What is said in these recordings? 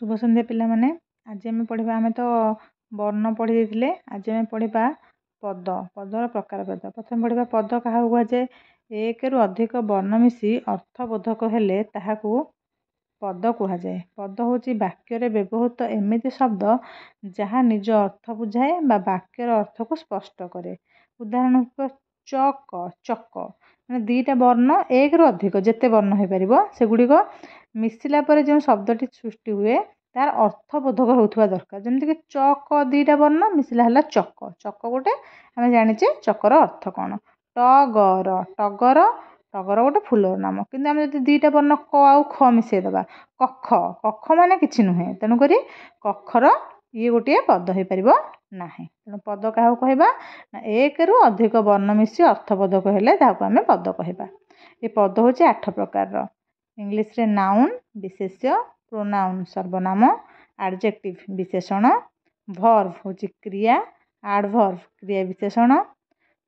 शुभ संध्या पिला माने आज आम पढ़ा आम तो वर्ण पढ़ी देते आज आम पढ़ा पद पदर प्रकार भेद प्रथम पढ़ा पद क्या कहुए एक रु अधिक वर्ण मिसी अर्थबोधक हेले ताहाकू पद कहुए। पद हूँ वाक्य व्यवहृत एमती शब्द जहाँ निज अर्थ बुझाए बा वाक्यर अर्थ को स्पष्ट करे। उदाहरण चक चक मैंने दीटा वर्ण एक रु अधिक जिते वर्ण हो पार से गुड़िक मिसिला पर जो शब्दटी सृष्टि हुए तार अर्थबोधक होता दरकार। जमीक चक दीटा वर्ण मिसिला है चक चक गोटे आम जाचे चकर अर्थ कौन। टगर टगर टगर गोटे फूलर नाम किंतु आम जो दीटा वर्ण क आउ ख मिसेदेबा कख कख माने किछि नुहे तेणुक कखर ये गोटे पद हो पार ना। तेणु पद क्या कहवा एक रु अधिक वर्ण मिसी अर्थबोधक हेले ताकू आम पद कहवा। ये पद हूँ 8 प्रकार। इंग्लिश रे नाउन विशेष्य प्रोनाउन सर्वनाम एडजेक्टिव विशेषण वर्ब हूँ क्रिया एडवर्ब क्रिया विशेषण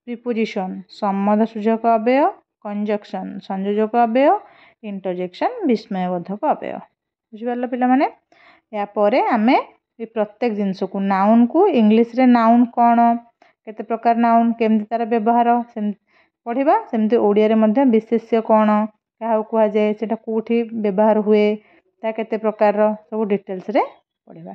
प्रीपोजिशन सम्बन्ध सूचक अव्यय कंजक्शन संयोजक अव्यय इंटरजेक्शन विस्मयबोधक अव्यय। बुझिपार पिला माने या परे आमे प्रत्येक जिनस को नाउन को इंग्लिश रे नाउन कौन केते प्रकार नाउन केमती तार व्यवहार पढ़ा सेमती ओडिया रे मध्य विशेष्य कौन क्या कहुए से कौटी व्यवहार हुए ता केते प्रकार सब डिटेल्स रे पढ़ा।